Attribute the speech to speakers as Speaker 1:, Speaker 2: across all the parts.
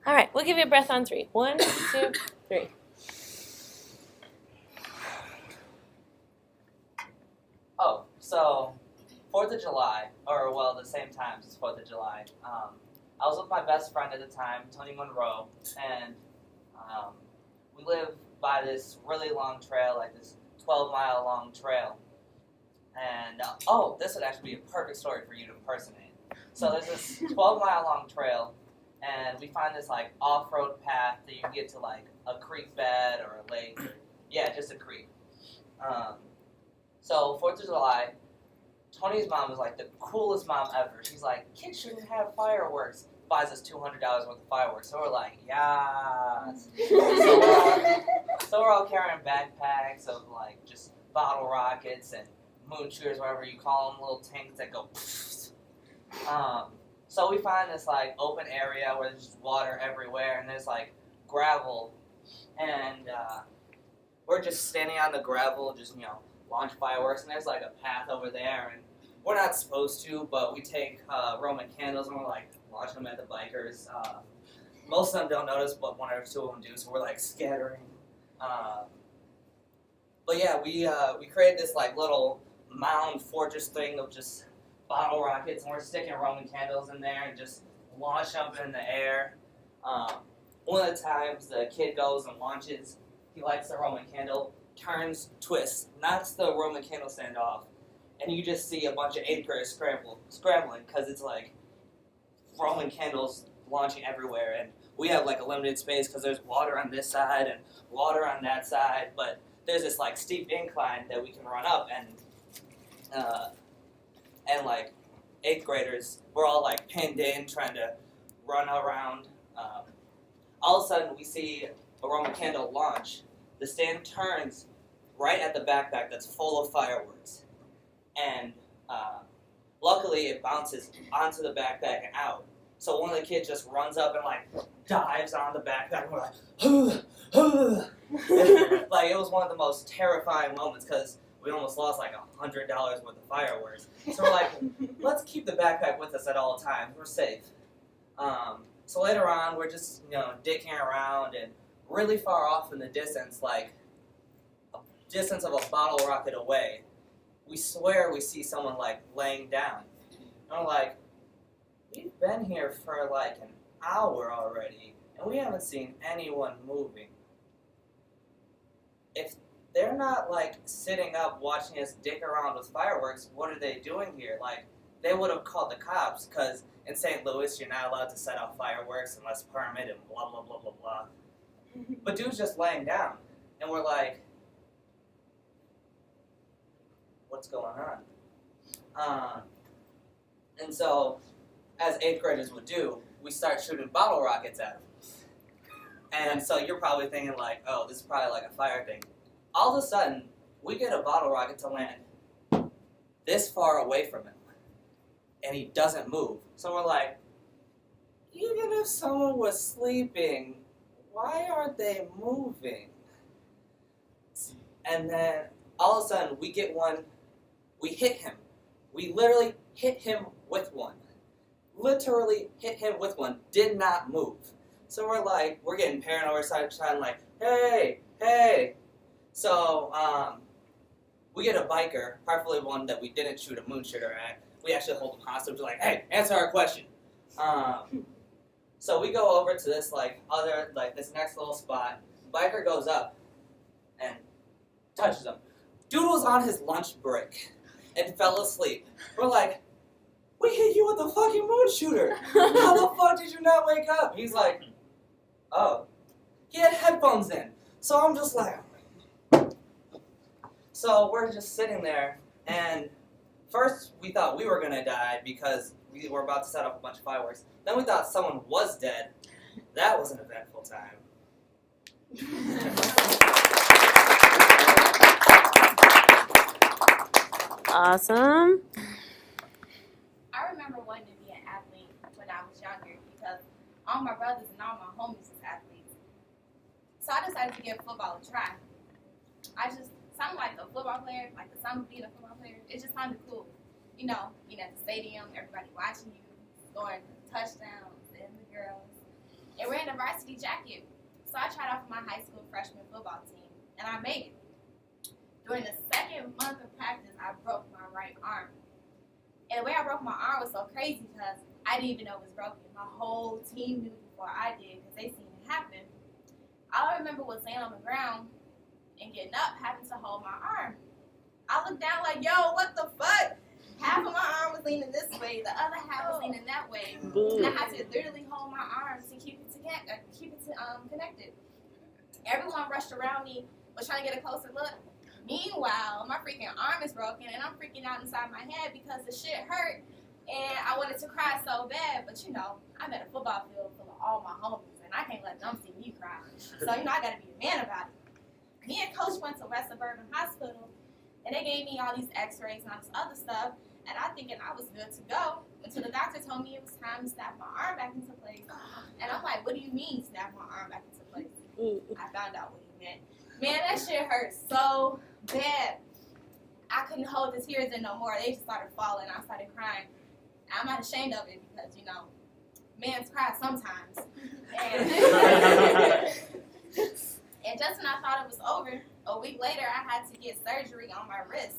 Speaker 1: All right, we'll give you a breath on 3. 1, 2, 3.
Speaker 2: Oh, so 4th of July, or well, the same times as 4th of July. I was with my best friend at the time, Tony Monroe, and we live by this really long trail, like this 12-mile long trail. And this would actually be a perfect story for you to impersonate. So there's this 12-mile long trail, and we find this like off-road path that you can get to like a creek bed or a lake. Yeah, just a creek. So 4th of July, Tony's mom is like the coolest mom ever. She's like, kids shouldn't have fireworks. Buys us $200 worth of fireworks. So we're like, yes. So we're all carrying backpacks of like just bottle rockets and moon shooters, whatever you call them, little tanks that go. So we find this like open area where there's just water everywhere and there's like gravel, and we're just standing on the gravel, just launch fireworks, and there's like a path over there, and we're not supposed to, but we take Roman candles and we're like launching them at the bikers. Most of them don't notice, but 1 or 2 of them do, so we're like scattering. But yeah, we created this like little mound fortress thing of just bottle rockets, and we're sticking Roman candles in there and just launch them in the air. One of the times the kid goes and launches, he lights the Roman candle, turns, twists, knocks the Roman candle stand off, and you just see a bunch of 8th graders scrambling because it's like Roman candles launching everywhere, and we have like a limited space because there's water on this side and water on that side, but there's this like steep incline that we can run up, and like 8th graders, we're all like pinned in trying to run around. All of a sudden we see a Roman candle launch. The stand turns right at the backpack that's full of fireworks, and luckily it bounces onto the backpack and out. So one of the kids just runs up and like dives on the backpack, and we're like, like it was one of the most terrifying moments because we almost lost like $100 worth of fireworks. So we're like, let's keep the backpack with us at all times. We're safe. So later on, we're just dicking around, and really far off in the distance, like a distance of a bottle rocket away, we swear we see someone like laying down. And we're like, we've been here for like an hour already, and we haven't seen anyone moving. If they're not like sitting up watching us dick around with fireworks, what are they doing here? Like, they would have called the cops, because in St. Louis, you're not allowed to set off fireworks unless permit and blah, blah, blah, blah, blah. But dude's just laying down, and we're like, what's going on? And so, as 8th graders would do, we start shooting bottle rockets at him. And so you're probably thinking like, oh, this is probably like a fire thing. All of a sudden, we get a bottle rocket to land this far away from him, and he doesn't move. So we're like, even if someone was sleeping, why aren't they moving? And then all of a sudden, we get one, we hit him. We literally hit him with one. Literally hit him with one, did not move. So we're like, we're getting paranoid, we're trying like, hey, hey. So we get a biker, preferably one that we didn't shoot a moon shooter at. We actually hold him hostage, like, hey, answer our question. So we go over to this this next little spot. Biker goes up and touches him. Dude was on his lunch break and fell asleep. We're like, we hit you with a fucking moon shooter. How the fuck did you not wake up? He's like, oh. He had headphones in. So I'm just like, so we're just sitting there, and first we thought we were going to die because we were about to set off a bunch of fireworks. Then we thought someone was dead. That was an eventful time.
Speaker 1: Awesome.
Speaker 3: I remember wanting to be an athlete when I was younger because all my brothers and all my homies was athletes. So I decided to give football a try. I just sounded like a football player, like the sound of being a football player. It just sounded cool. Being at the stadium, everybody watching you, scoring touchdowns, and the girls. It ran around varsity jacket. So I tried out for my high school freshman football team, and I made it. During the second month of practice, I broke my right arm. And the way I broke my arm was so crazy because I didn't even know it was broken. My whole team knew before I did because they seen it happen. All I remember was laying on the ground and getting up, having to hold my arm. I looked down like, yo, what the fuck? Half of my arm was leaning this way, the other half was leaning that way. And I had to literally hold my arms to keep it connected. Everyone rushed around me, was trying to get a closer look. Meanwhile, my freaking arm is broken, and I'm freaking out inside my head because the shit hurt, and I wanted to cry so bad. But, you know, I'm at a football field full of all my homies, and I can't let them see me cry. So, you know, I got to be a man about it. Me and Coach went to West Suburban Hospital, and they gave me all these x-rays and all this other stuff, and I thinking I was good to go until the doctor told me it was time to snap my arm back into place. And I'm like, what do you mean snap my arm back into place? I found out what he meant. Man, that shit hurt so bad. I couldn't hold the tears in no more. They just started falling. I started crying. I'm not ashamed of it because, you know, men's cry sometimes. And, and just when I thought it was over, a week later, I had to get surgery on my wrist.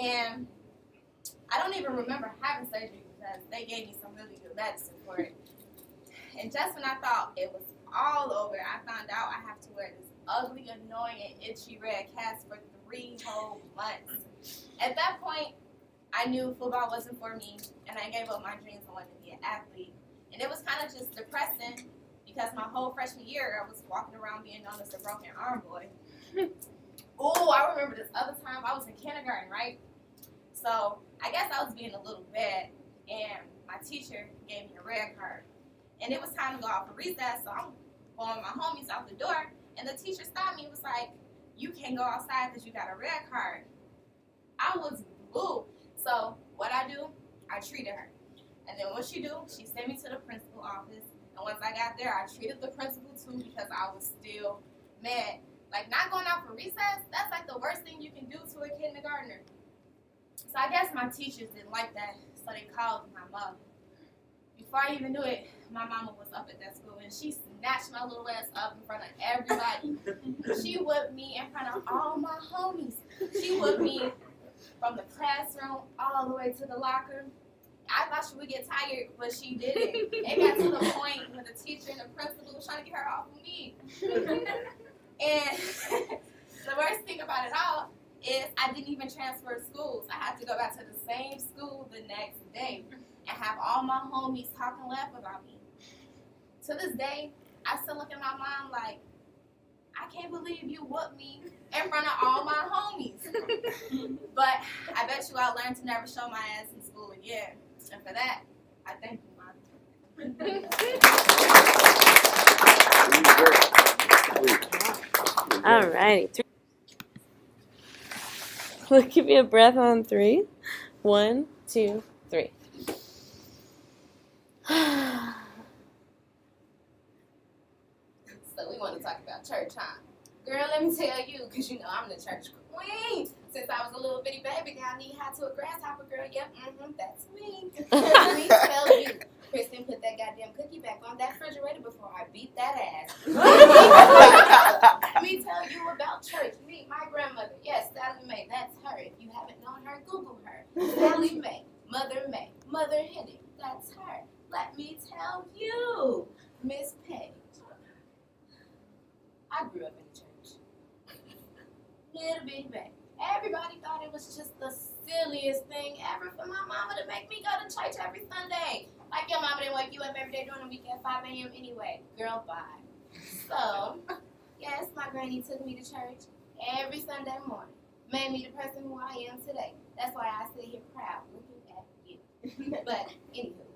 Speaker 3: And I don't even remember having surgery because they gave me some really good medicine for it. And just when I thought it was all over, I found out I have to wear this ugly, annoying, and itchy red cast for 3 whole months. At that point, I knew football wasn't for me, and I gave up my dreams and wanted to be an athlete. And it was kind of just depressing because my whole freshman year, I was walking around being known as the broken arm boy. Oh, I remember this other time I was in kindergarten, right? So I guess I was being a little bad, and my teacher gave me a red card. And it was time to go out for recess, so I'm going with my homies out the door, and the teacher stopped me and was like, you can't go outside because you got a red card. I was blue. So what I do, I treated her. And then what she do, she sent me to the principal office. And once I got there, I treated the principal too because I was still mad. Like, not going out for recess, that's like the worst thing you can do to a kindergartner. So I guess my teachers didn't like that, so they called my mom. Before I even knew it, my mama was up at that school, and she snatched my little ass up in front of everybody. She whipped me in front of all my homies. She whipped me from the classroom all the way to the locker. I thought she would get tired, but she didn't. It got to the point where the teacher and the principal was trying to get her off of me. And the worst thing about it all is I didn't even transfer schools. I had to go back to the same school the next day and have all my homies talk and laugh about me. To this day, I still look at my mom like, I can't believe you whooped me in front of all my homies. But I bet you I'll learn to never show my ass in school again. And for that, I thank you, Mom.
Speaker 1: All righty. We'll give you a breath on 3. 1, 2, 3.
Speaker 3: So we want to talk about church, huh? Girl, let me tell you, because you know I'm the church queen. Since I was a little bitty baby, got knee high to a grasshopper, girl. Yep, that's me. Let me tell you, Kristen, put that goddamn cookie back on that refrigerator before I beat that ass. Let me tell you about church. Meet my grandmother. Yes, Sally Mae, that's her. If you haven't known her, Google her. Sally Mae, Mother Henny, that's her. Let me tell you, Miss Page. I grew up in church. Little bitty baby. Everybody thought it was just the silliest thing ever for my mama to make me go to church every Sunday. Like your mama didn't wake you up every day during the week at 5 a.m. anyway. Girl, bye. So, yes, my granny took me to church every Sunday morning. Made me the person who I am today. That's why I sit here proud looking at you. But, anywho.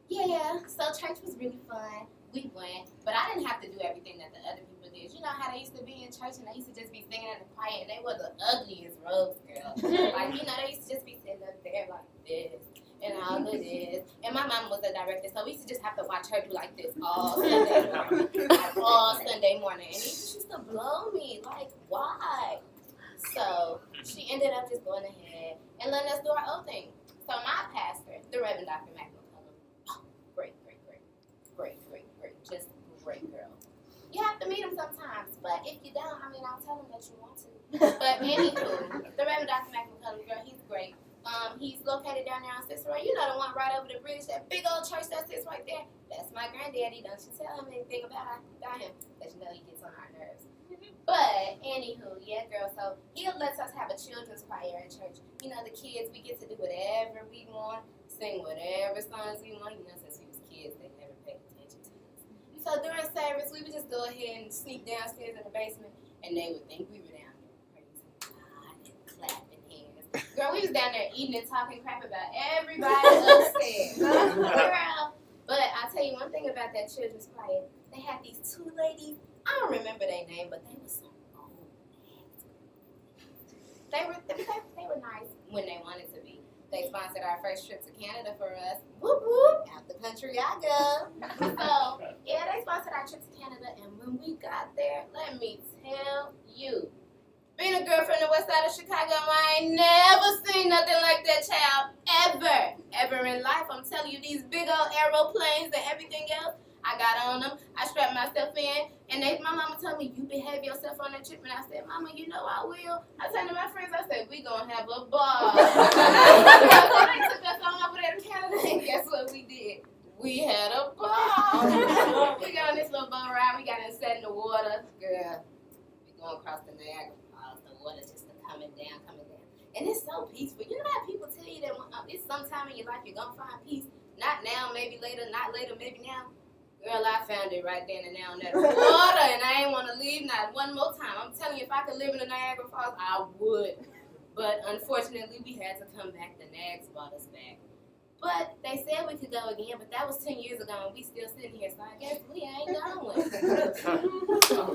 Speaker 3: Yeah, so church was really fun. We went, but I didn't have to do everything that the other people did. You know how they used to be in church and they used to just be singing in the choir and they were the ugliest robes, girl. Like, you know, they used to just be sitting up there like this and all of this. And my mom was the director, so we used to just have to watch her do like this all Sunday morning. Like, all Sunday morning. And it just used to blow me. Like, why? So she ended up just going ahead and letting us do our own thing. So my pastor, the Reverend Dr. Mac McCullum, just great. But if you don't, I mean, I'll tell him that you want to. But anywho, the Reverend Dr. Mac McCullum, girl, he's great. He's located down there on Cicero. You know the one right over the bridge, that big old church that sits right there. That's my granddaddy. Don't you tell him anything about him, because you know he gets on our nerves. But anywho, yeah, girl. So he lets us have a children's choir at church. You know, the kids, we get to do whatever we want, sing whatever songs we want. You know, since we was kids, they never paid attention to us. So during service, we would just go ahead and sneak downstairs in the basement, and they would think we were down there praising God and clapping hands. Girl, we was down there eating and talking crap about everybody upstairs. Girl. But I'll tell you one thing about that children's choir. They had these two ladies. I don't remember their name, but they were some old ass. They were nice when they wanted to be. They sponsored our first trip to Canada for us. Whoop whoop, out the country I go. So yeah, they sponsored our trip to Canada, and when we got there, let me tell you, being a girl from the west side of Chicago, I ain't never seen nothing like that, child, ever in life. I'm telling you, these big old aeroplanes and everything else. I got on them, I strapped myself in, and my mama told me, you behave yourself on that trip. And I said, Mama, you know I will. I turned to my friends, I said, we gonna have a ball. So they took us on over there to Canada, and guess what we did? We had a ball. We got on this little boat ride, we got in set in the water. Girl, we going across the Niagara Falls, the water's just coming down. And it's so peaceful. You know how people tell you that it's sometime in your life you're gonna find peace? Not now, maybe later, not later, maybe now. Girl, I found it right then and there on that water, and I ain't want to leave not one more time. I'm telling you, if I could live in the Niagara Falls, I would. But unfortunately, we had to come back. The Nags brought us back. But they said we could go again, but that was 10 years ago, and we still sitting here, so I guess we ain't going.